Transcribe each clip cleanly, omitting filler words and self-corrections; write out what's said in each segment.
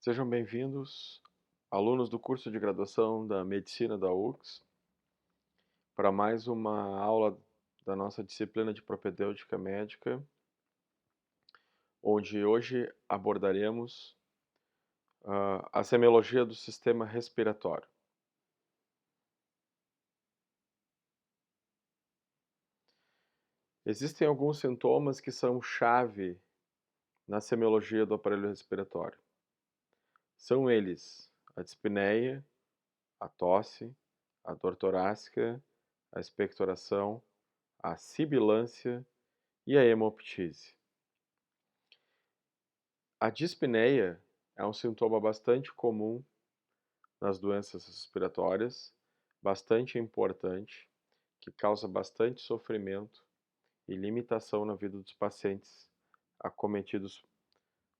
Sejam bem-vindos, alunos do curso de graduação da Medicina da UX, para mais uma aula da nossa disciplina de propedêutica médica, onde hoje abordaremos a semiologia do sistema respiratório. Existem alguns sintomas que são chave na semiologia do aparelho respiratório. São eles a dispneia, a tosse, a dor torácica, a expectoração, a sibilância e a hemoptise. A dispneia é um sintoma bastante comum nas doenças respiratórias, bastante importante, que causa bastante sofrimento e limitação na vida dos pacientes acometidos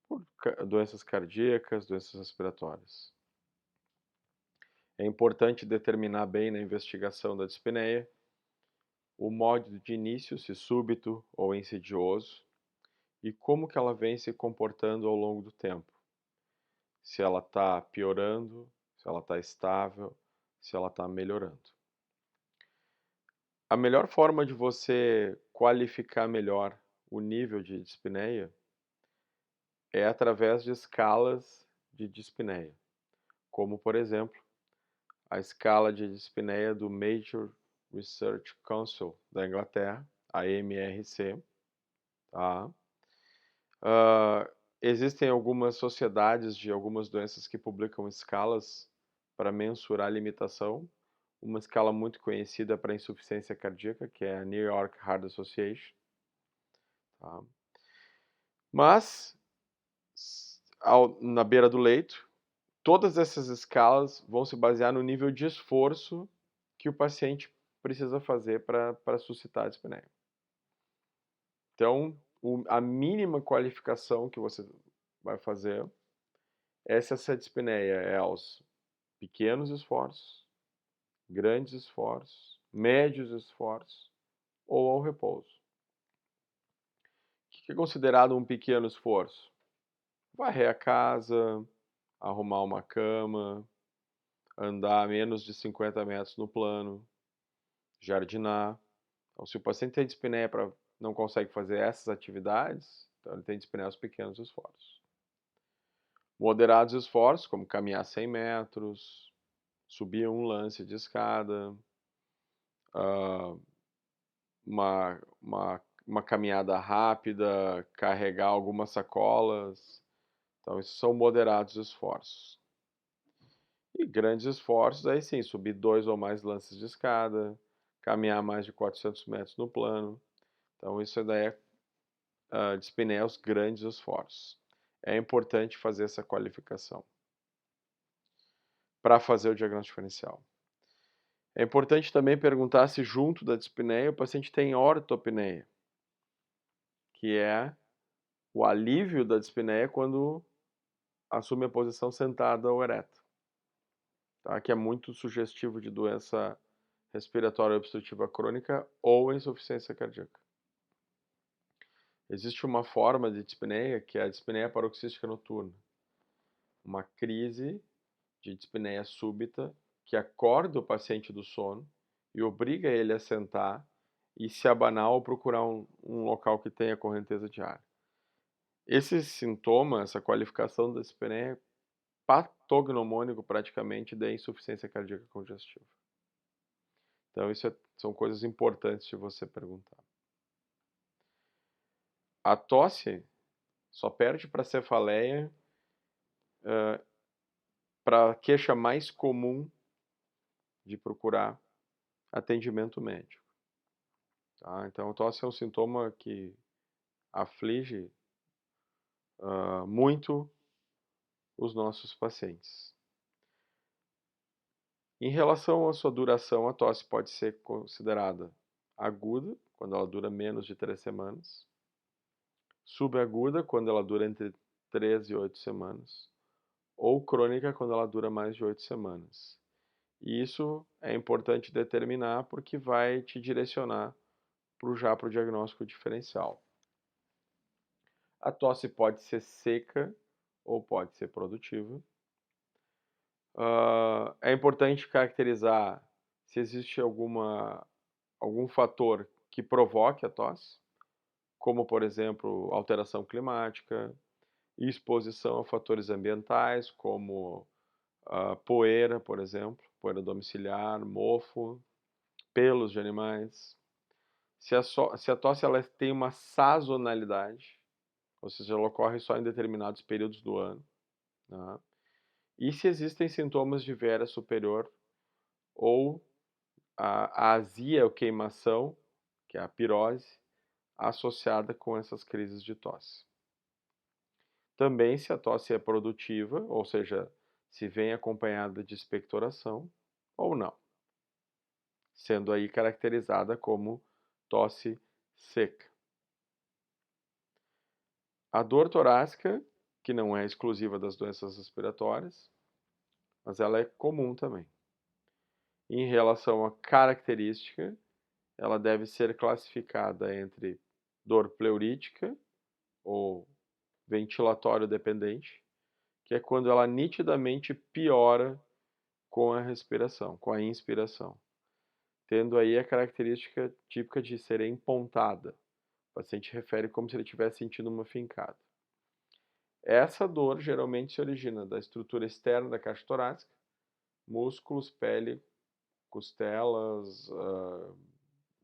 por doenças cardíacas, doenças respiratórias. É importante determinar bem na investigação da dispneia o modo de início, se súbito ou insidioso, e como que ela vem se comportando ao longo do tempo. Se ela está piorando, se ela está estável, se ela está melhorando. A melhor forma de você qualificar melhor o nível de dispneia é através de escalas de dispneia, como, por exemplo, a escala de dispneia do Major Research Council da Inglaterra, a MRC. Tá? Existem algumas sociedades de algumas doenças que publicam escalas para mensurar a limitação. Uma escala muito conhecida para insuficiência cardíaca, que é a New York Heart Association. Tá? Mas, na beira do leito, todas essas escalas vão se basear no nível de esforço que o paciente precisa fazer para suscitar a dispneia. Então, a mínima qualificação que você vai fazer é se essa dispneia é aos pequenos esforços, grandes esforços, médios esforços ou ao repouso. O que é considerado um pequeno esforço? Varrer a casa, arrumar uma cama, andar a menos de 50 metros no plano, jardinar. Então, se o paciente tem dispneia não consegue fazer essas atividades, então ele tem dispneia aos pequenos esforços. Moderados esforços, como caminhar 100 metros, subir um lance de escada, uma caminhada rápida, carregar algumas sacolas. Então, isso são moderados esforços. E grandes esforços, aí sim, subir 2 ou mais lances de escada, caminhar mais de 400 metros no plano. Então, isso daí é dispneia aos grandes esforços. É importante fazer essa qualificação para fazer o diagnóstico diferencial. É importante também perguntar se junto da dispneia o paciente tem ortopneia, que é o alívio da dispneia quando assume a posição sentada ou ereta, tá? Que é muito sugestivo de doença respiratória obstrutiva crônica ou insuficiência cardíaca. Existe uma forma de dispneia que é a dispneia paroxística noturna, uma crise de dispneia súbita que acorda o paciente do sono e obriga ele a sentar e se abanar ou procurar um local que tenha correnteza de ar. Esse sintoma, essa qualificação da dispneia é patognomônico praticamente da insuficiência cardíaca congestiva. Então, são coisas importantes de você perguntar. A tosse só perde para a cefaleia para a queixa mais comum de procurar atendimento médico. Tá? Então, a tosse é um sintoma que aflige muito os nossos pacientes. Em relação à sua duração, a tosse pode ser considerada aguda, quando ela dura menos de 3 semanas, subaguda, quando ela dura entre 3 e 8 semanas, ou crônica, quando ela dura mais de 8 semanas. E isso é importante determinar porque vai te direcionar para o diagnóstico diferencial. A tosse pode ser seca ou pode ser produtiva. É importante caracterizar se existe algum fator que provoque a tosse, como, por exemplo, alteração climática, exposição a fatores ambientais, como poeira, por exemplo, poeira domiciliar, mofo, pelos de animais. Se a tosse ela tem uma sazonalidade, ou seja, ela ocorre só em determinados períodos do ano, né? E se existem sintomas de viéria superior ou a azia ou queimação, que é a pirose, associada com essas crises de tosse. Também se a tosse é produtiva, ou seja, se vem acompanhada de expectoração ou não, sendo aí caracterizada como tosse seca. A dor torácica, que não é exclusiva das doenças respiratórias, mas ela é comum também. Em relação à característica, ela deve ser classificada entre dor pleurítica ou ventilatório dependente, que é quando ela nitidamente piora com a respiração, com a inspiração, tendo aí a característica típica de ser empontada. O paciente refere como se ele estivesse sentindo uma fincada. Essa dor geralmente se origina da estrutura externa da caixa torácica, músculos, pele, costelas,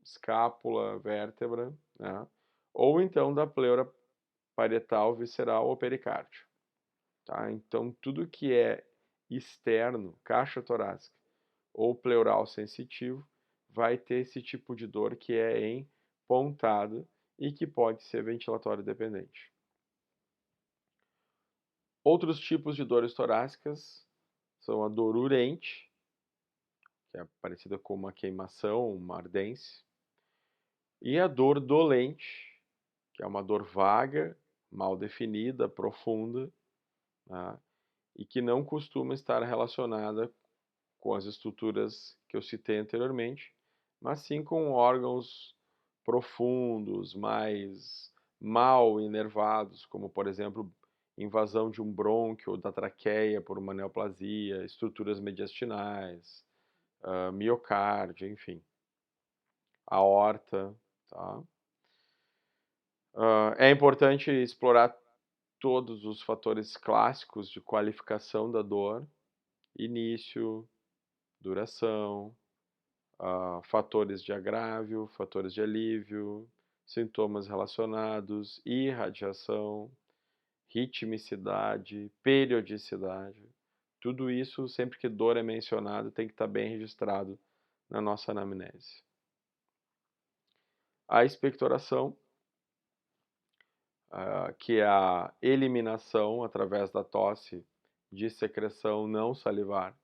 escápula, vértebra, né? Ou então da pleura parietal, visceral ou pericárdio. Tá? Então, tudo que é externo, caixa torácica ou pleural sensitivo, vai ter esse tipo de dor que é empontada e que pode ser ventilatório dependente. Outros tipos de dores torácicas são a dor urente, que é parecida com uma queimação, uma ardência, e a dor dolente, que é uma dor vaga, mal definida, profunda, tá? E que não costuma estar relacionada com as estruturas que eu citei anteriormente, mas sim com órgãos profundos, mais mal inervados, como, por exemplo, invasão de um brônquio ou da traqueia por uma neoplasia, estruturas mediastinais, miocárdio, enfim, aorta, tá? É importante explorar todos os fatores clássicos de qualificação da dor: início, duração, fatores de agravio, fatores de alívio, sintomas relacionados, irradiação, ritmicidade, periodicidade. Tudo isso, sempre que dor é mencionado, tem que estar bem registrado na nossa anamnese. A expectoração, que é a eliminação através da tosse de secreção não salivar.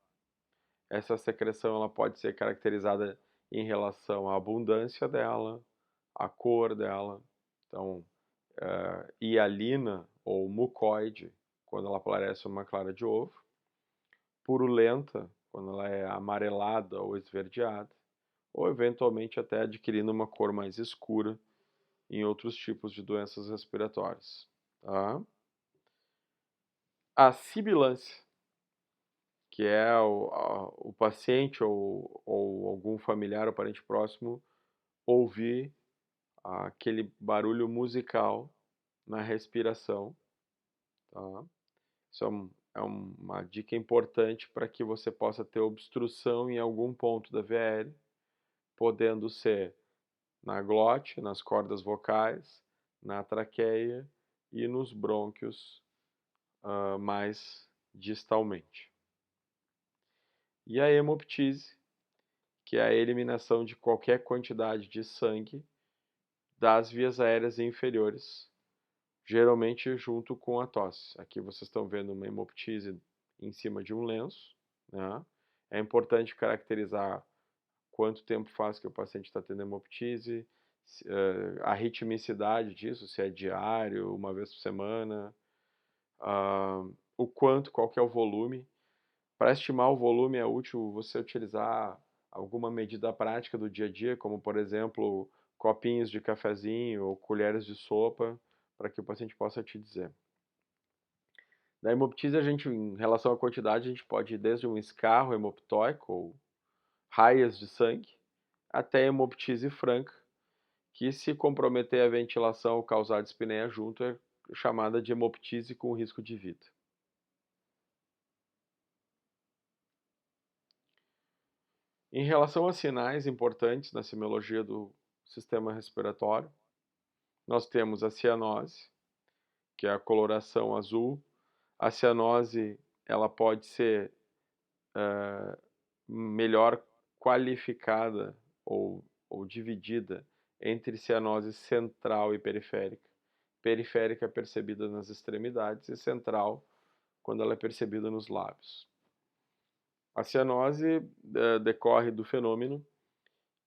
Essa secreção ela pode ser caracterizada em relação à abundância dela, à cor dela. Então, hialina ou mucoide, quando ela parece uma clara de ovo. Purulenta, quando ela é amarelada ou esverdeada. Ou eventualmente até adquirindo uma cor mais escura em outros tipos de doenças respiratórias. Tá? A sibilância, que é o paciente ou algum familiar ou parente próximo ouvir aquele barulho musical na respiração. Tá? Isso uma dica importante para que você possa ter obstrução em algum ponto da VL, podendo ser na glote, nas cordas vocais, na traqueia e nos brônquios mais distalmente. E a hemoptise, que é a eliminação de qualquer quantidade de sangue das vias aéreas inferiores, geralmente junto com a tosse. Aqui vocês estão vendo uma hemoptise em cima de um lenço, né? É importante caracterizar quanto tempo faz que o paciente está tendo hemoptise, a ritmicidade disso, se é diário, uma vez por semana, o quanto, qual que é o volume. Para estimar o volume é útil você utilizar alguma medida prática do dia a dia, como por exemplo, copinhos de cafezinho ou colheres de sopa, para que o paciente possa te dizer. Na hemoptise, em relação à quantidade, a gente pode ir desde um escarro hemoptóico, ou raias de sangue, até hemoptise franca, que se comprometer a ventilação ou causar dispneia junto é chamada de hemoptise com risco de vida. Em relação a sinais importantes na semiologia do sistema respiratório, nós temos a cianose, que é a coloração azul. A cianose, ela pode ser melhor qualificada ou dividida entre cianose central e periférica. Periférica é percebida nas extremidades e central quando ela é percebida nos lábios. A cianose decorre do fenômeno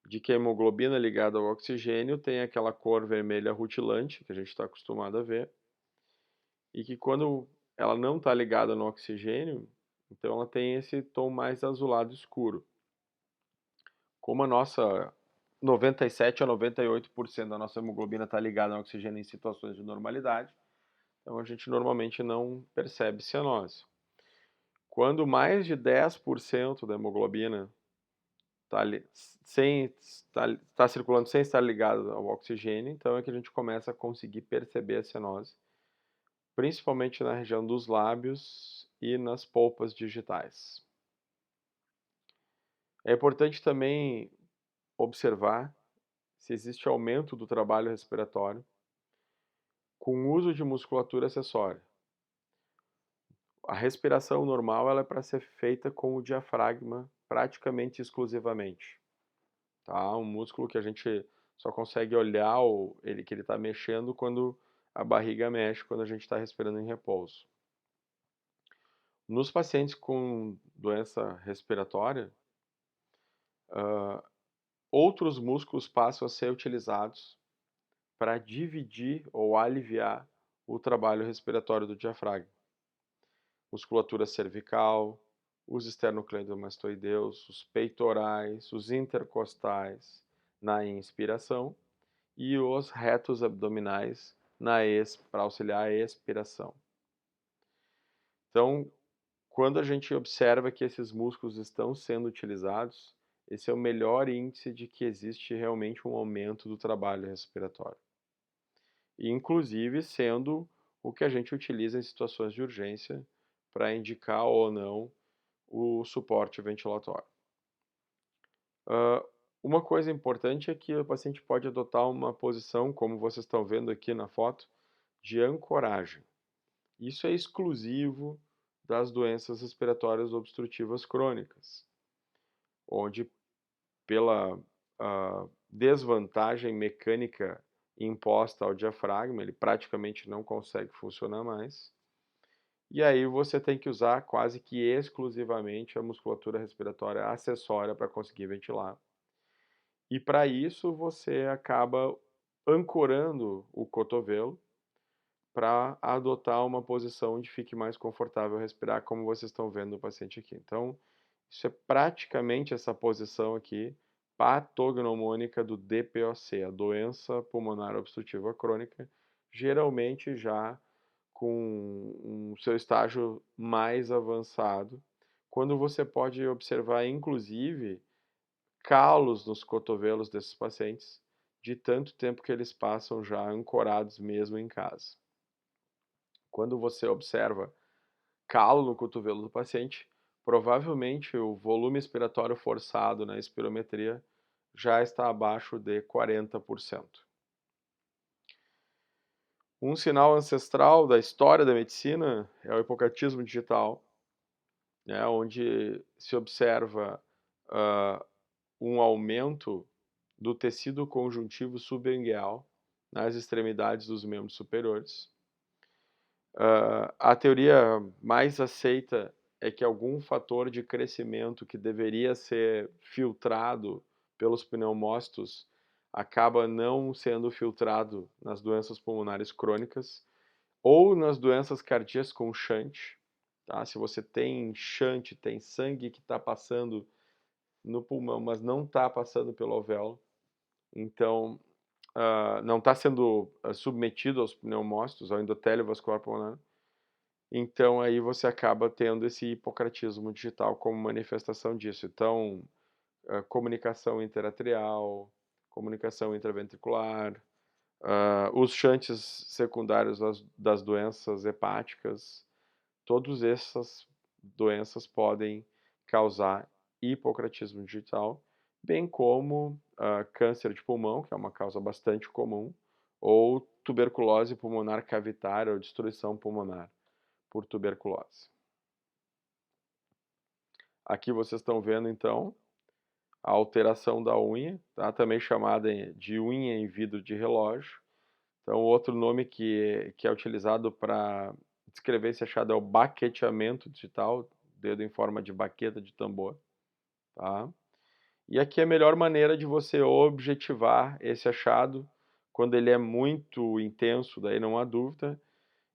de que a hemoglobina ligada ao oxigênio tem aquela cor vermelha rutilante, que a gente está acostumado a ver, e que quando ela não está ligada no oxigênio, então ela tem esse tom mais azulado escuro. Como a nossa 97 a 98% da nossa hemoglobina está ligada ao oxigênio em situações de normalidade, então a gente normalmente não percebe cianose. Quando mais de 10% da hemoglobina está circulando sem estar ligado ao oxigênio, então é que a gente começa a conseguir perceber a cianose, principalmente na região dos lábios e nas polpas digitais. É importante também observar se existe aumento do trabalho respiratório com uso de musculatura acessória. A respiração normal ela é para ser feita com o diafragma praticamente exclusivamente. Tá? Um músculo que a gente só consegue olhar ele que ele está mexendo quando a barriga mexe, quando a gente está respirando em repouso. Nos pacientes com doença respiratória, outros músculos passam a ser utilizados para dividir ou aliviar o trabalho respiratório do diafragma. Musculatura cervical, os esternocleidomastoideus, os peitorais, os intercostais na inspiração e os retos abdominais para auxiliar a expiração. Então, quando a gente observa que esses músculos estão sendo utilizados, esse é o melhor índice de que existe realmente um aumento do trabalho respiratório. E, inclusive, sendo o que a gente utiliza em situações de urgência para indicar ou não o suporte ventilatório. Uma coisa importante é que o paciente pode adotar uma posição, como vocês estão vendo aqui na foto, de ancoragem. Isso é exclusivo das doenças respiratórias obstrutivas crônicas, onde pela desvantagem mecânica imposta ao diafragma, ele praticamente não consegue funcionar mais. E aí você tem que usar quase que exclusivamente a musculatura respiratória acessória para conseguir ventilar. E para isso você acaba ancorando o cotovelo para adotar uma posição onde fique mais confortável respirar, como vocês estão vendo no paciente aqui. Então, isso é praticamente essa posição aqui, patognomônica do DPOC, a doença pulmonar obstrutiva crônica, geralmente já com um seu estágio mais avançado, quando você pode observar, inclusive, calos nos cotovelos desses pacientes, de tanto tempo que eles passam já ancorados mesmo em casa. Quando você observa calo no cotovelo do paciente, provavelmente o volume expiratório forçado na espirometria já está abaixo de 40%. Um sinal ancestral da história da medicina é o hipocatismo digital, né, onde se observa um aumento do tecido conjuntivo subengueal nas extremidades dos membros superiores. A teoria mais aceita é que algum fator de crescimento que deveria ser filtrado pelos pneumócitos acaba não sendo filtrado nas doenças pulmonares crônicas ou nas doenças cardíacas com shunt. Tá? Se você tem shunt, tem sangue que está passando no pulmão, mas não está passando pelo alvéolo, então não está sendo submetido aos pneumócitos, ao endotélio vascular pulmonar, Então aí você acaba tendo esse hipocratismo digital como manifestação disso. Então, comunicação interatrial, comunicação intraventricular, os shunts secundários das doenças hepáticas, todas essas doenças podem causar hipocratismo digital, bem como câncer de pulmão, que é uma causa bastante comum, ou tuberculose pulmonar cavitária ou destruição pulmonar por tuberculose. Aqui vocês estão vendo então a alteração da unha, tá? Também chamada de unha em vidro de relógio. Então, outro nome que é utilizado para descrever esse achado é o baqueteamento digital, dedo em forma de baqueta de tambor. Tá? E aqui é a melhor maneira de você objetivar esse achado quando ele é muito intenso, daí não há dúvida.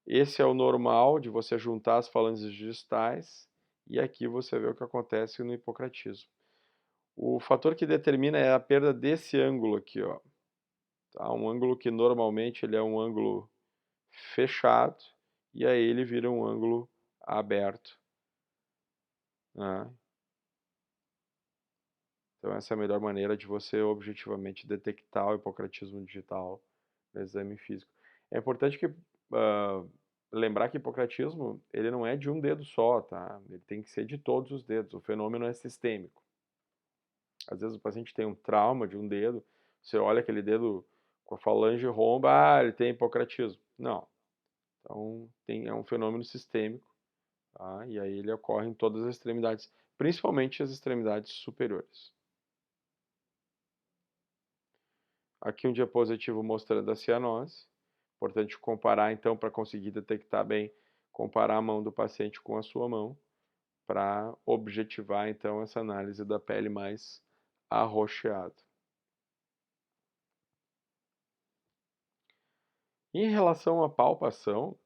Esse é o normal de você juntar as falanges distais e aqui você vê o que acontece no hipocratismo. O fator que determina é a perda desse ângulo aqui, ó. Tá? Um ângulo que normalmente ele é um ângulo fechado e aí ele vira um ângulo aberto. Né? Então essa é a melhor maneira de você objetivamente detectar o hipocratismo digital no exame físico. É importante lembrar que hipocratismo ele não é de um dedo só, tá? Ele tem que ser de todos os dedos. O fenômeno é sistêmico. Às vezes o paciente tem um trauma de um dedo, você olha aquele dedo com a falange romba, ele tem hipocratismo. Não. Então é um fenômeno sistêmico, tá? E aí ele ocorre em todas as extremidades, principalmente as extremidades superiores. Aqui um diapositivo mostrando a cianose. Importante comparar, então, para conseguir detectar bem, comparar a mão do paciente com a sua mão, para objetivar, então, essa análise da pele mais arroxeada. Em relação à palpação,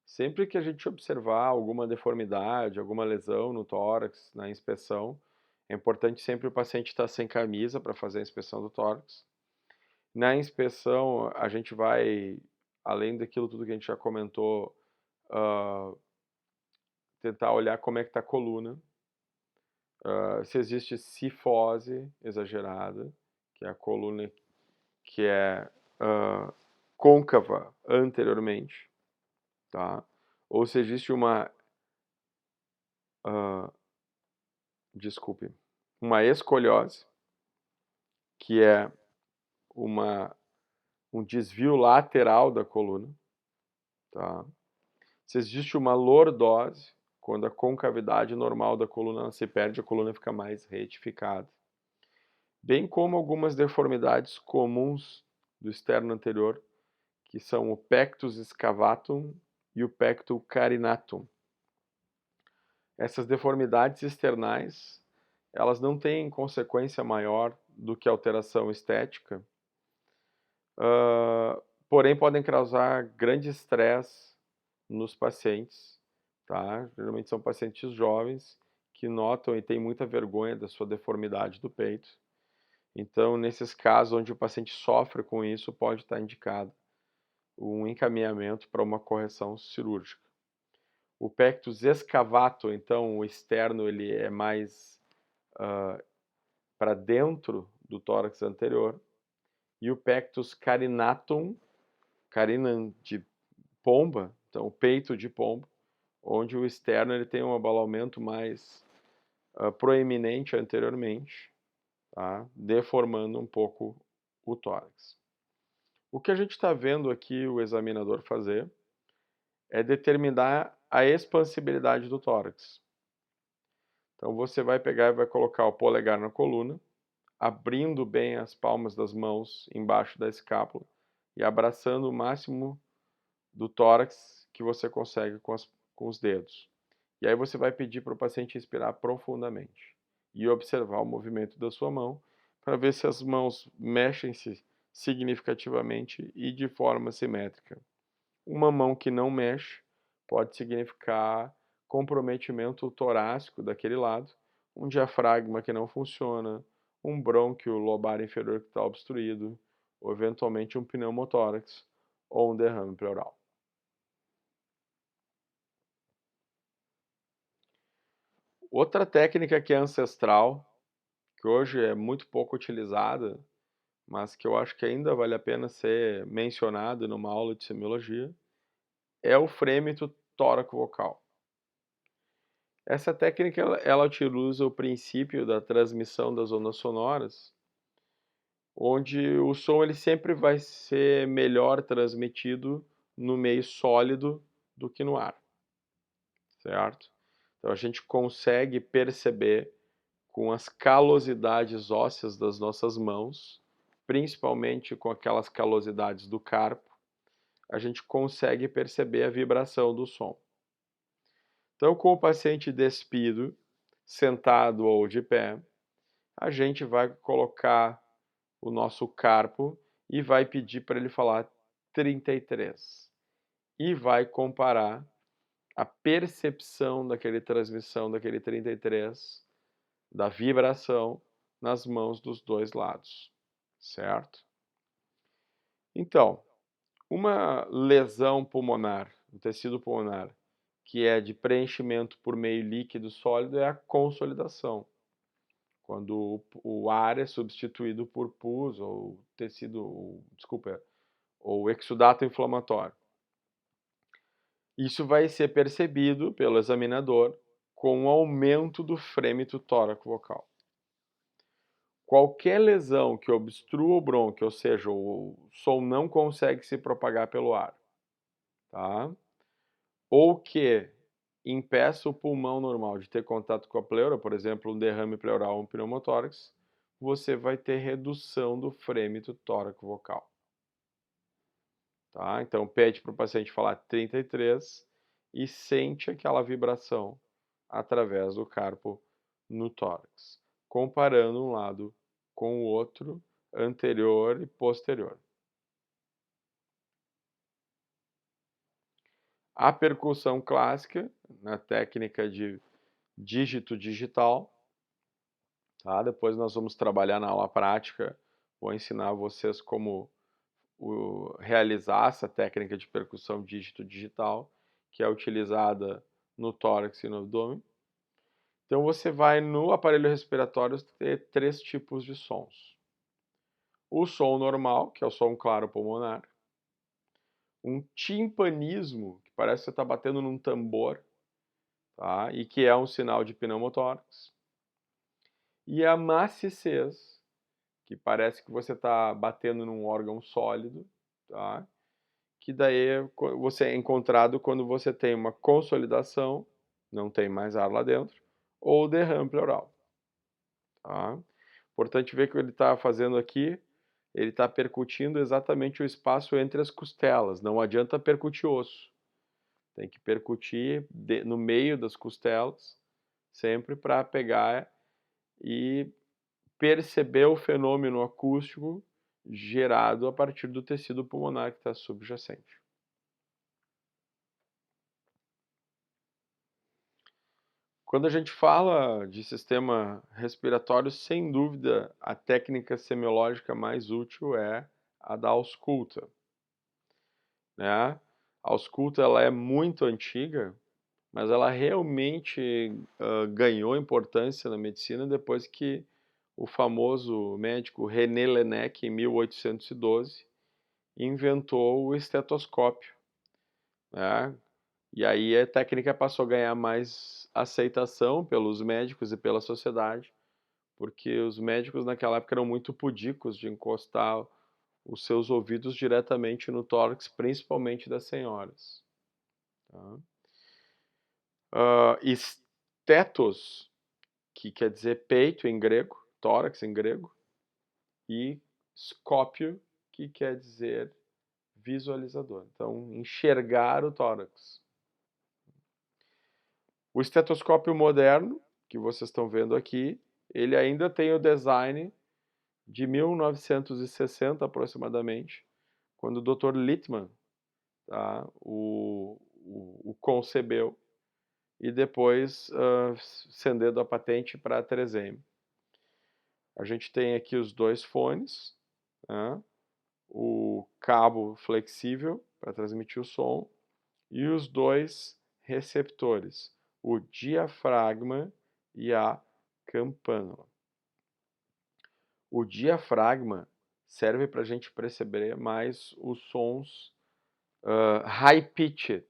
sempre que a gente observar alguma deformidade, alguma lesão no tórax, na inspeção, é importante sempre o paciente estar sem camisa para fazer a inspeção do tórax. Na inspeção, a gente vai, além daquilo tudo que a gente já comentou, tentar olhar como é que está a coluna, se existe cifose exagerada, que é a coluna que é côncava anteriormente, tá? Ou se existe uma escoliose, que é um desvio lateral da coluna, tá? Se existe uma lordose, quando a concavidade normal da coluna se perde, a coluna fica mais retificada. Bem como algumas deformidades comuns do externo anterior, que são o pectus excavatum e o pectus carinatum. Essas deformidades externais, elas não têm consequência maior do que alteração estética, porém podem causar grande estresse nos pacientes, tá? Geralmente são pacientes jovens que notam e têm muita vergonha da sua deformidade do peito. Então, nesses casos onde o paciente sofre com isso, pode estar indicado um encaminhamento para uma correção cirúrgica. O pectus excavato, então, o externo ele é mais para dentro do tórax anterior, e o pectus carinatum, carina de pomba, então o peito de pombo, onde o externo ele tem um abalamento mais proeminente anteriormente, tá? Deformando um pouco o tórax. O que a gente está vendo aqui o examinador fazer é determinar a expansibilidade do tórax. Então você vai pegar e vai colocar o polegar na coluna, abrindo bem as palmas das mãos embaixo da escápula e abraçando o máximo do tórax que você consegue com os dedos. E aí você vai pedir para o paciente inspirar profundamente e observar o movimento da sua mão para ver se as mãos mexem-se significativamente e de forma simétrica. Uma mão que não mexe pode significar comprometimento torácico daquele lado, um diafragma que não funciona, um brônquio lobar inferior que está obstruído, ou eventualmente um pneumotórax ou um derrame pleural. Outra técnica que é ancestral, que hoje é muito pouco utilizada, mas que eu acho que ainda vale a pena ser mencionado numa aula de semiologia, é o frêmito tóraco-vocal. Essa técnica ela utiliza o princípio da transmissão das ondas sonoras, onde o som ele sempre vai ser melhor transmitido no meio sólido do que no ar, certo? Então a gente consegue perceber com as calosidades ósseas das nossas mãos, principalmente com aquelas calosidades do carpo, a gente consegue perceber a vibração do som. Então, com o paciente despido, sentado ou de pé, a gente vai colocar o nosso carpo e vai pedir para ele falar 33. E vai comparar a percepção daquele transmissão daquele 33, da vibração nas mãos dos dois lados, certo? Então, uma lesão pulmonar, um tecido pulmonar, que é de preenchimento por meio líquido sólido, é a consolidação. Quando o ar é substituído por pus ou tecido, desculpa, ou exudato inflamatório. Isso vai ser percebido pelo examinador com o aumento do frêmito tóraco-vocal. Qualquer lesão que obstrua o brônquio, ou seja, o som não consegue se propagar pelo ar, tá? Ou que impeça o pulmão normal de ter contato com a pleura, por exemplo, um derrame pleural ou um pneumotórax, você vai ter redução do frêmito tóraco-vocal. Tá? Então, pede para o paciente falar 33 e sente aquela vibração através do carpo no tórax, comparando um lado com o outro, anterior e posterior. A percussão clássica, na técnica de dígito digital, tá? Depois nós vamos trabalhar na aula prática, vou ensinar vocês como realizar essa técnica de percussão dígito digital, que é utilizada no tórax e no abdômen. Então você vai no aparelho respiratório ter 3 tipos de sons. O som normal, que é o som claro pulmonar. Um timpanismo, que parece que você está batendo num tambor, tá? E que é um sinal de pneumotórax. E a maciçez, que parece que você está batendo num órgão sólido, tá? Que daí você é encontrado quando você tem uma consolidação, não tem mais ar lá dentro, ou derrame pleural. Tá? Importante ver que ele está fazendo aqui, ele está percutindo exatamente o espaço entre as costelas, não adianta percutir osso. Tem que percutir no meio das costelas, sempre para pegar e perceber o fenômeno acústico gerado a partir do tecido pulmonar que está subjacente. Quando a gente fala de sistema respiratório, sem dúvida, a técnica semiológica mais útil é a da ausculta, né? A ausculta ela é muito antiga, mas ela realmente ganhou importância na medicina depois que o famoso médico René Laennec, em 1812, inventou o estetoscópio, né? E aí a técnica passou a ganhar mais aceitação pelos médicos e pela sociedade, porque os médicos naquela época eram muito pudicos de encostar os seus ouvidos diretamente no tórax, principalmente das senhoras. Tá? Estetos, que quer dizer peito em grego, tórax em grego, e scópio, que quer dizer visualizador. Então, enxergar o tórax. O estetoscópio moderno, que vocês estão vendo aqui, ele ainda tem o design de 1960 aproximadamente, quando o Dr. Littmann, tá, o concebeu e depois cedendo a patente para a 3M. A gente tem aqui os dois fones, né, o cabo flexível para transmitir o som e os dois receptores, o diafragma e a campânula. O diafragma serve para a gente perceber mais os sons high pitch,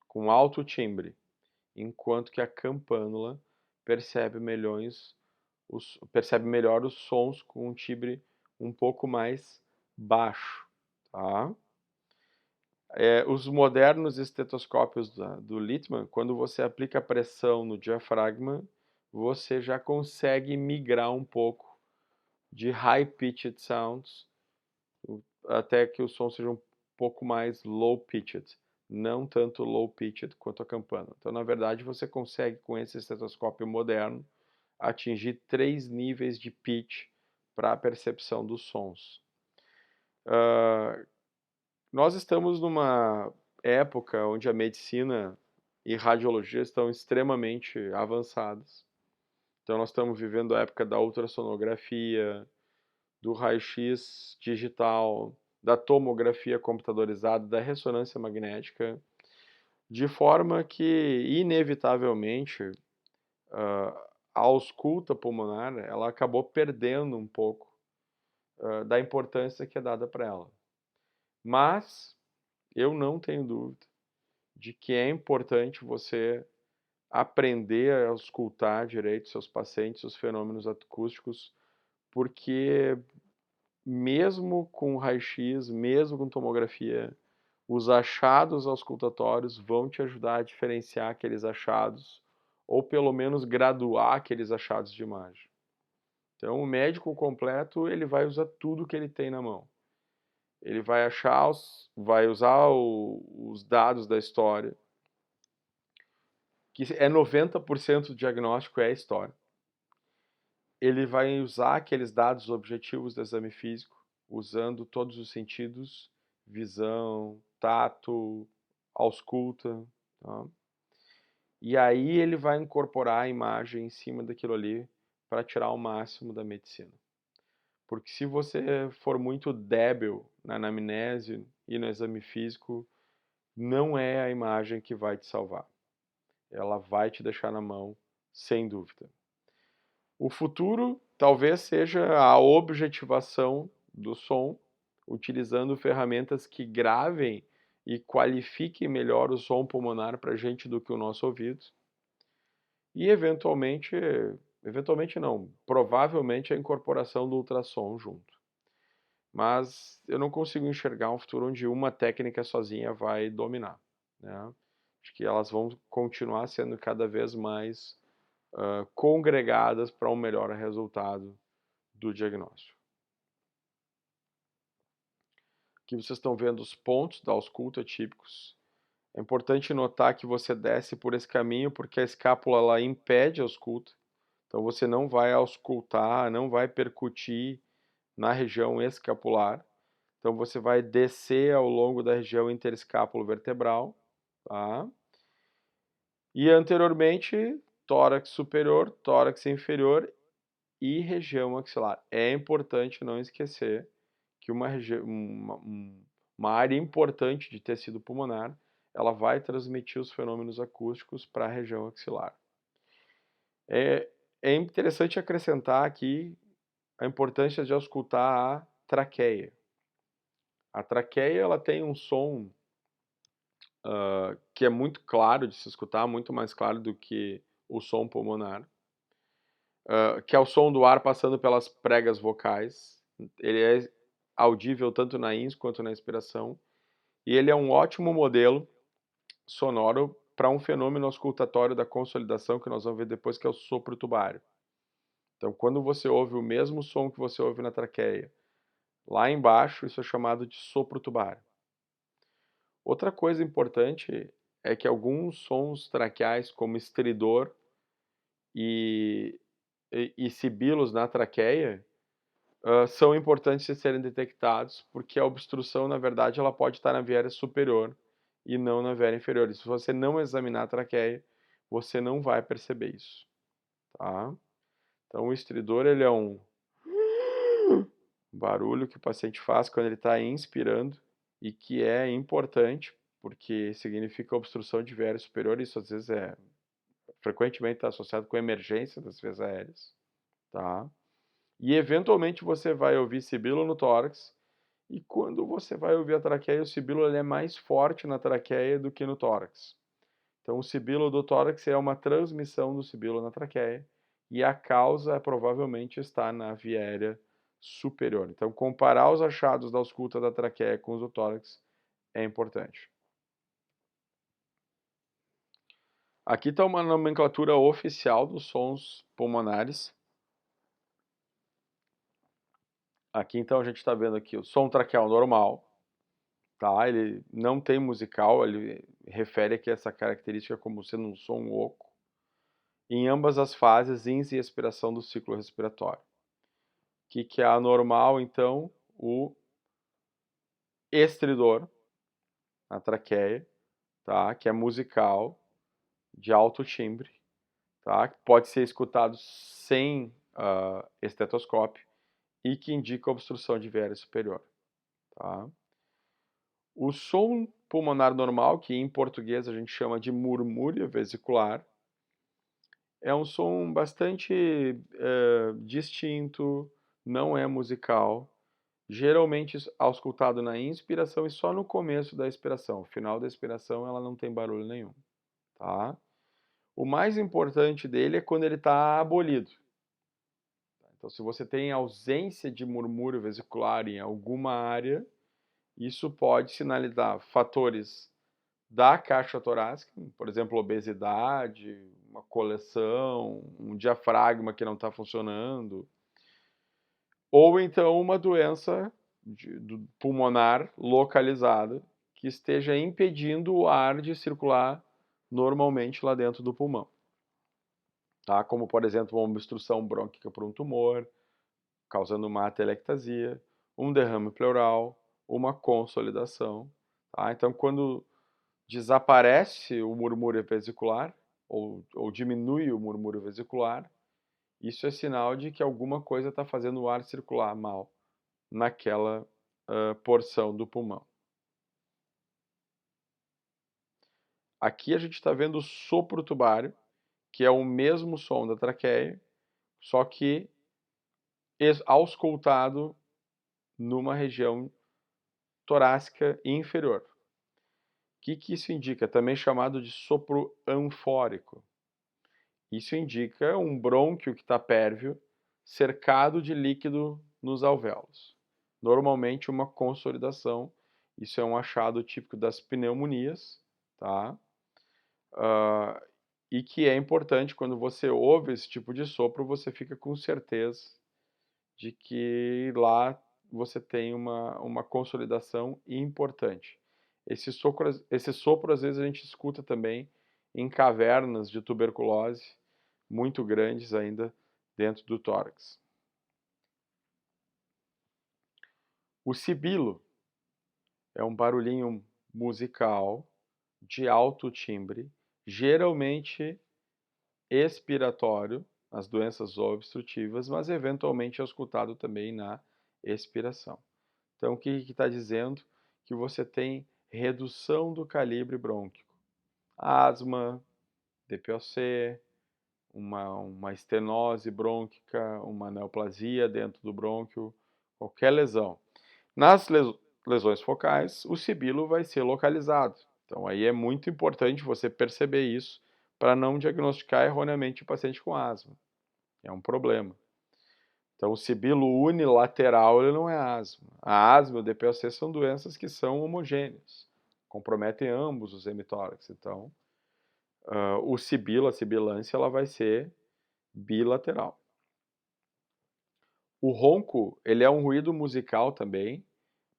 com alto timbre, enquanto que a campânula percebe melhor os sons com um timbre um pouco mais baixo, tá? Os modernos estetoscópios do Littmann, quando você aplica pressão no diafragma, você já consegue migrar um pouco de high-pitched sounds até que o som seja um pouco mais low-pitched, não tanto low-pitched quanto a campana. Então, na verdade, você consegue, com esse estetoscópio moderno, atingir 3 níveis de pitch para a percepção dos sons. Nós estamos numa época onde a medicina e radiologia estão extremamente avançadas. Então, nós estamos vivendo a época da ultrassonografia, do raio-x digital, da tomografia computadorizada, da ressonância magnética, de forma que, inevitavelmente, a ausculta pulmonar ela acabou perdendo um pouco da importância que é dada para ela. Mas eu não tenho dúvida de que é importante você aprender a auscultar direito seus pacientes, os fenômenos acústicos, porque mesmo com raio-x, mesmo com tomografia, os achados auscultatórios vão te ajudar a diferenciar aqueles achados, ou pelo menos graduar aqueles achados de imagem. Então, o médico completo, ele vai usar tudo que ele tem na mão. Ele vai usar os dados da história, que é 90% do diagnóstico é a história. Ele vai usar aqueles dados objetivos do exame físico, usando todos os sentidos, visão, tato, ausculta, tá? E aí ele vai incorporar a imagem em cima daquilo ali para tirar o máximo da medicina. Porque se você for muito débil na anamnese e no exame físico, não é a imagem que vai te salvar. Ela vai te deixar na mão, sem dúvida. O futuro talvez seja a objetivação do som, utilizando ferramentas que gravem e qualifiquem melhor o som pulmonar para a gente do que o nosso ouvido. E eventualmente não, provavelmente a incorporação do ultrassom junto. Mas eu não consigo enxergar um futuro onde uma técnica sozinha vai dominar, né? Acho que elas vão continuar sendo cada vez mais congregadas para um melhor resultado do diagnóstico. Aqui vocês estão vendo os pontos da ausculta típicos. É importante notar que você desce por esse caminho porque a escápula ela impede a ausculta. Então você não vai auscultar, não vai percutir na região escapular. Então você vai descer ao longo da região interescápulo-vertebral, tá? E anteriormente, tórax superior, tórax inferior e região maxilar. É importante não esquecer que uma área importante de tecido pulmonar, ela vai transmitir os fenômenos acústicos para a região axilar. É interessante acrescentar aqui a importância de auscultar a traqueia. A traqueia ela tem um som que é muito claro de se escutar, muito mais claro do que o som pulmonar, que é o som do ar passando pelas pregas vocais. Ele é audível tanto na ins quanto na expiração, e ele é um ótimo modelo sonoro para um fenômeno auscultatório da consolidação que nós vamos ver depois, que é o sopro tubário. Então, quando você ouve o mesmo som que você ouve na traqueia, lá embaixo, isso é chamado de sopro tubário. Outra coisa importante é que alguns sons traqueais, como estridor e sibilos na traqueia, são importantes de serem detectados, porque a obstrução, na verdade, ela pode estar na viária superior e não na viária inferior. E se você não examinar a traqueia, você não vai perceber isso, tá? Então, o estridor, ele é um barulho que o paciente faz quando ele está inspirando e que é importante, porque significa obstrução de viária superior. Isso, às vezes, frequentemente está associado com emergência das vias aéreas, tá? E eventualmente você vai ouvir sibilo no tórax, e quando você vai ouvir a traqueia, o sibilo ele é mais forte na traqueia do que no tórax. Então o sibilo do tórax é uma transmissão do sibilo na traqueia, e a causa provavelmente está na via aérea superior. Então comparar os achados da ausculta da traqueia com os do tórax é importante. Aqui está uma nomenclatura oficial dos sons pulmonares. Aqui então a gente está vendo aqui o som traqueal normal, tá? Ele não tem musical, ele refere aqui essa característica como sendo um som oco, em ambas as fases, ins e expiração do ciclo respiratório. O que é anormal, então? O estridor, na traqueia, tá? Que é musical, de alto timbre, tá? Que pode ser escutado sem estetoscópio e que indica obstrução de via aérea superior, tá? O som pulmonar normal, que em português a gente chama de murmúrio vesicular, é um som bastante distinto, não é musical, geralmente auscultado na inspiração e só no começo da expiração. No final da expiração ela não tem barulho nenhum, tá? O mais importante dele é quando ele está abolido. Então, se você tem ausência de murmúrio vesicular em alguma área, isso pode sinalizar fatores da caixa torácica, por exemplo, obesidade, uma coleção, um diafragma que não está funcionando, ou então uma doença pulmonar localizada que esteja impedindo o ar de circular normalmente lá dentro do pulmão. Tá? Como, por exemplo, uma obstrução brônquica por um tumor, causando uma atelectasia, um derrame pleural, uma consolidação. Tá? Então, quando desaparece o murmúrio vesicular, ou diminui o murmúrio vesicular, isso é sinal de que alguma coisa está fazendo o ar circular mal naquela porção do pulmão. Aqui a gente está vendo o sopro tubário, que é o mesmo som da traqueia, só que auscultado numa região torácica inferior. O que isso indica? Também chamado de sopro anfórico. Isso indica um brônquio que está pérvio, cercado de líquido nos alvéolos. Normalmente uma consolidação. Isso é um achado típico das pneumonias, tá? E que é importante, quando você ouve esse tipo de sopro, você fica com certeza de que lá você tem uma consolidação importante. Esse sopro, às vezes, a gente escuta também em cavernas de tuberculose, muito grandes ainda dentro do tórax. O sibilo é um barulhinho musical de alto timbre, geralmente expiratório, nas doenças obstrutivas, mas eventualmente é escutado também na expiração. Então, o que está dizendo? Que você tem redução do calibre brônquico. Asma, DPOC, uma estenose brônquica, uma neoplasia dentro do brônquio, qualquer lesão. Nas lesões focais, o sibilo vai ser localizado. Então, aí é muito importante você perceber isso para não diagnosticar erroneamente o paciente com asma. É um problema. Então, o sibilo unilateral ele não é asma. A asma e o DPOC são doenças que são homogêneas, comprometem ambos os hemitórax. Então, o sibilo, a sibilância, ela vai ser bilateral. O ronco, ele é um ruído musical também,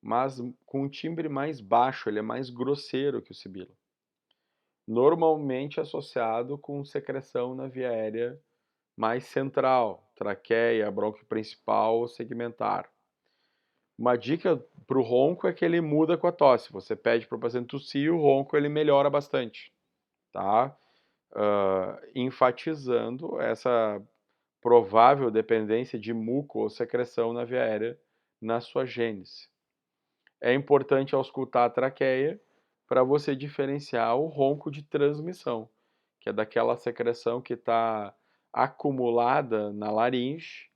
mas com um timbre mais baixo, ele é mais grosseiro que o sibilo. Normalmente associado com secreção na via aérea mais central, traqueia, brônquio principal ou segmentar. Uma dica para o ronco é que ele muda com a tosse. Você pede para o paciente tossir, o ronco ele melhora bastante, tá? Enfatizando essa provável dependência de muco ou secreção na via aérea na sua gênese. É importante auscultar a traqueia para você diferenciar o ronco de transmissão, que é daquela secreção que está acumulada na laringe,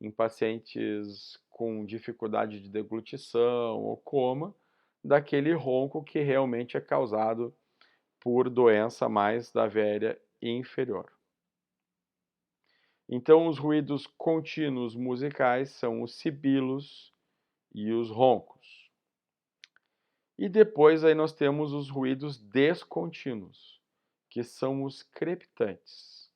em pacientes com dificuldade de deglutição ou coma, daquele ronco que realmente é causado por doença mais da via aérea inferior. Então, os ruídos contínuos musicais são os sibilos e os roncos. E depois aí nós temos os ruídos descontínuos, que são os crepitantes.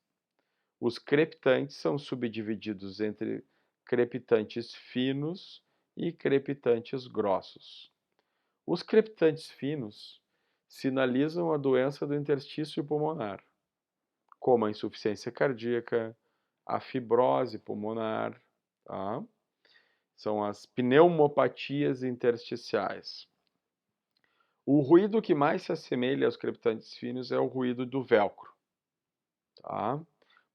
Os crepitantes são subdivididos entre crepitantes finos e crepitantes grossos. Os crepitantes finos sinalizam a doença do interstício pulmonar, como a insuficiência cardíaca, a fibrose pulmonar, tá? São as pneumopatias intersticiais. O ruído que mais se assemelha aos crepitantes finos é o ruído do velcro, tá?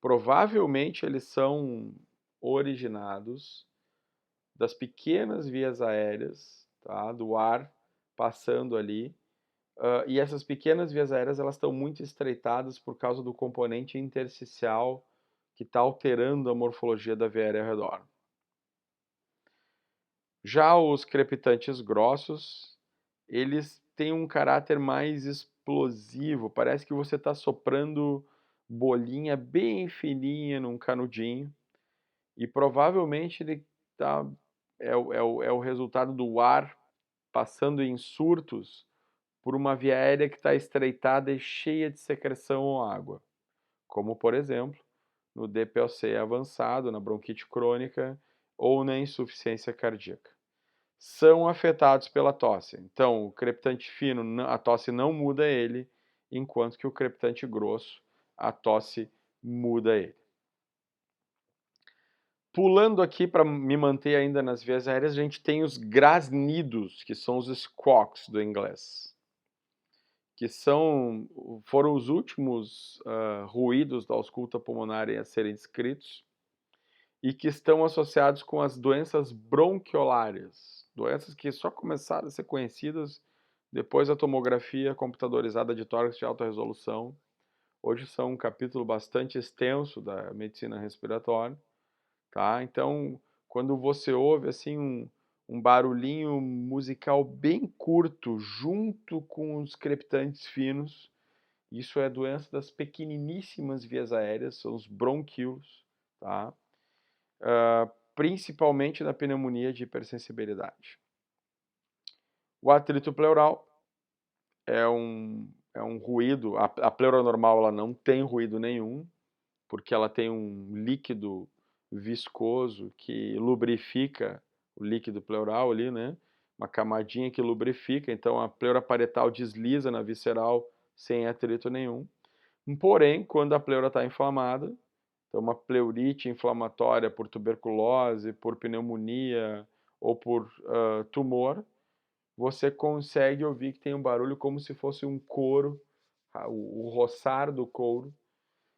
Provavelmente eles são originados das pequenas vias aéreas, tá? Do ar passando ali. E essas pequenas vias aéreas elas estão muito estreitadas por causa do componente intersticial que está alterando a morfologia da via aérea ao redor. Já os crepitantes grossos, eles têm um caráter mais explosivo, parece que você está soprando bolinha bem fininha num canudinho, e provavelmente ele é o resultado do ar passando em surtos por uma via aérea que está estreitada e cheia de secreção ou água, como por exemplo no DPOC avançado, na bronquite crônica ou na insuficiência cardíaca. São afetados pela tosse. Então, o crepitante fino, a tosse não muda ele, enquanto que o crepitante grosso, a tosse muda ele. Pulando aqui para me manter ainda nas vias aéreas, a gente tem os grasnidos, que são os squawks do inglês, que foram os últimos ruídos da ausculta pulmonar a serem descritos e que estão associados com as doenças bronquiolares, doenças que só começaram a ser conhecidas depois da tomografia computadorizada de tórax de alta resolução. Hoje são um capítulo bastante extenso da medicina respiratória, tá? Então, quando você ouve assim um barulhinho musical bem curto junto com os crepitantes finos, isso é doença das pequeniníssimas vias aéreas, são os bronquíolos, tá? Principalmente na pneumonia de hipersensibilidade. O atrito pleural é um ruído, a pleura normal ela não tem ruído nenhum, porque ela tem um líquido viscoso que lubrifica o líquido pleural ali, né? Uma camadinha que lubrifica, então a pleura parietal desliza na visceral sem atrito nenhum. Porém, quando a pleura está inflamada, então uma pleurite inflamatória por tuberculose, por pneumonia ou por tumor, você consegue ouvir que tem um barulho como se fosse um couro, o roçar do couro.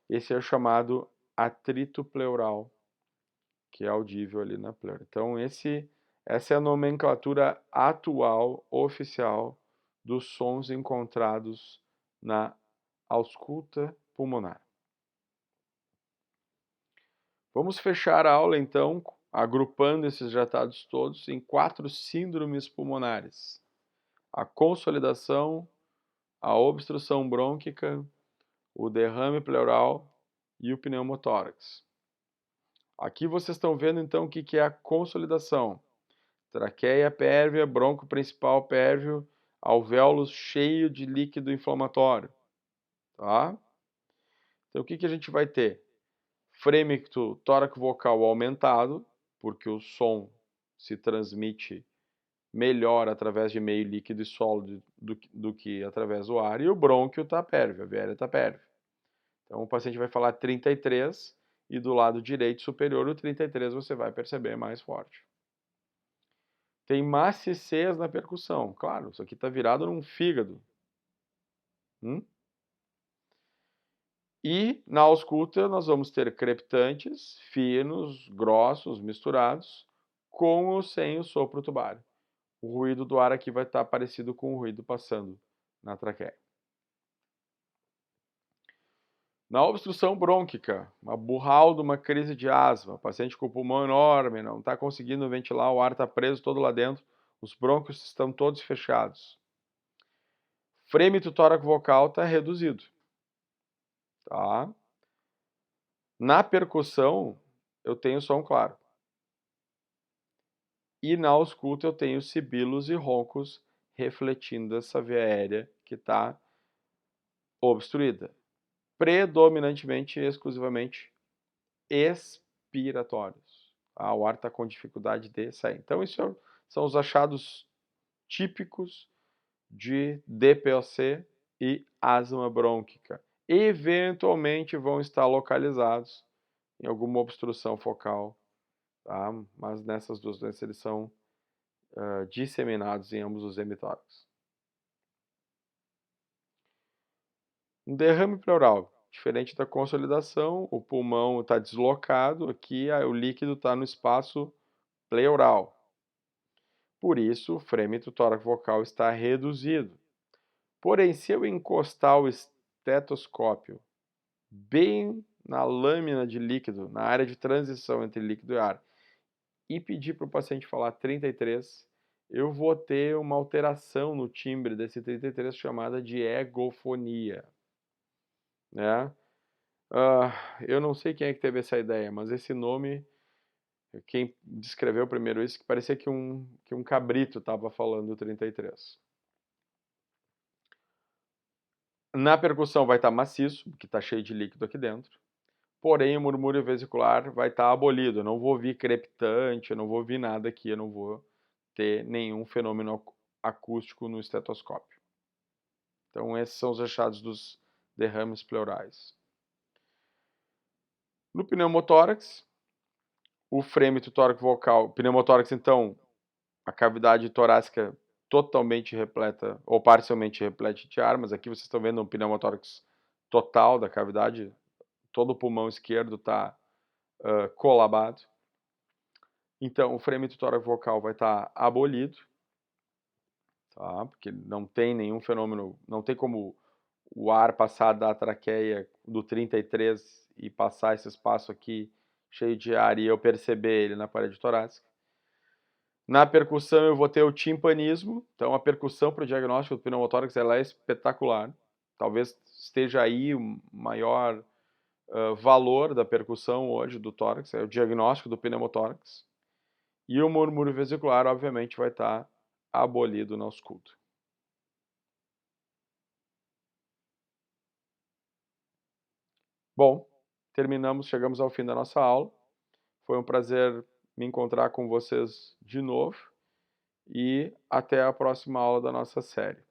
Esse é o chamado atrito pleural, que é audível ali na pleura. Então essa é a nomenclatura atual, oficial, dos sons encontrados na ausculta pulmonar. Vamos fechar a aula, então, agrupando esses tratados todos em 4 síndromes pulmonares: a consolidação, a obstrução brônquica, o derrame pleural e o pneumotórax. Aqui vocês estão vendo, então, o que é a consolidação. Traqueia pérvia, bronco principal pérvio, alvéolos cheio de líquido inflamatório. Tá? Então, o que a gente vai ter? Frêmito tórax vocal aumentado, porque o som se transmite melhor através de meio líquido e sólido do que através do ar, e o brônquio está pérvio, a viária está pérvia. Então o paciente vai falar 33 e do lado direito superior o 33 você vai perceber mais forte. Tem maciez na percussão, claro, isso aqui está virado num fígado. E na ausculta nós vamos ter crepitantes, finos, grossos, misturados, com ou sem o sopro tubário. O ruído do ar aqui vai estar parecido com o ruído passando na traqueia. Na obstrução brônquica, uma burral de uma crise de asma, paciente com o pulmão enorme, não está conseguindo ventilar, o ar está preso todo lá dentro, os brônquios estão todos fechados. Frêmito tóraco vocal está reduzido, tá? Na percussão, eu tenho som claro. E na ausculta eu tenho sibilos e roncos refletindo essa via aérea que está obstruída. Predominantemente e exclusivamente expiratórios. O ar está com dificuldade de sair. Então, isso são os achados típicos de DPOC e asma brônquica. Eventualmente vão estar localizados em alguma obstrução focal, tá? Mas nessas duas doenças eles são disseminados em ambos os hemitórax. Um derrame pleural, diferente da consolidação, o pulmão está deslocado, aqui o líquido está no espaço pleural. Por isso, o frêmito tóraco-vocal está reduzido. Porém, se eu encostar o estetoscópio bem na lâmina de líquido, na área de transição entre líquido e ar, e pedir para o paciente falar 33, eu vou ter uma alteração no timbre desse 33 chamada de egofonia, né? Eu não sei quem é que teve essa ideia, mas esse nome, quem descreveu primeiro isso, que parecia que um cabrito estava falando 33. Na percussão vai estar maciço, porque está cheio de líquido aqui dentro. Porém, o murmúrio vesicular vai estar abolido. Eu não vou ouvir crepitante, eu não vou ouvir nada aqui, eu não vou ter nenhum fenômeno acústico no estetoscópio. Então, esses são os achados dos derrames pleurais. No pneumotórax, o frêmito tóraco-vocal, pneumotórax, então, a cavidade torácica totalmente repleta ou parcialmente repleta de ar, mas aqui vocês estão vendo um pneumotórax total da cavidade, todo o pulmão esquerdo está colabado. Então, o frêmito tóraco-vocal vai estar abolido, tá? Porque não tem nenhum fenômeno, não tem como o ar passar da traqueia do 33 e passar esse espaço aqui cheio de ar e eu perceber ele na parede torácica. Na percussão eu vou ter o timpanismo, então a percussão para o diagnóstico do pneumotórax ela é espetacular. Talvez esteja aí o maior valor da percussão hoje do tórax, é o diagnóstico do pneumotórax. E o murmúrio vesicular, obviamente, vai estar abolido no ausculto. Bom, chegamos ao fim da nossa aula. Foi um prazer me encontrar com vocês de novo e até a próxima aula da nossa série.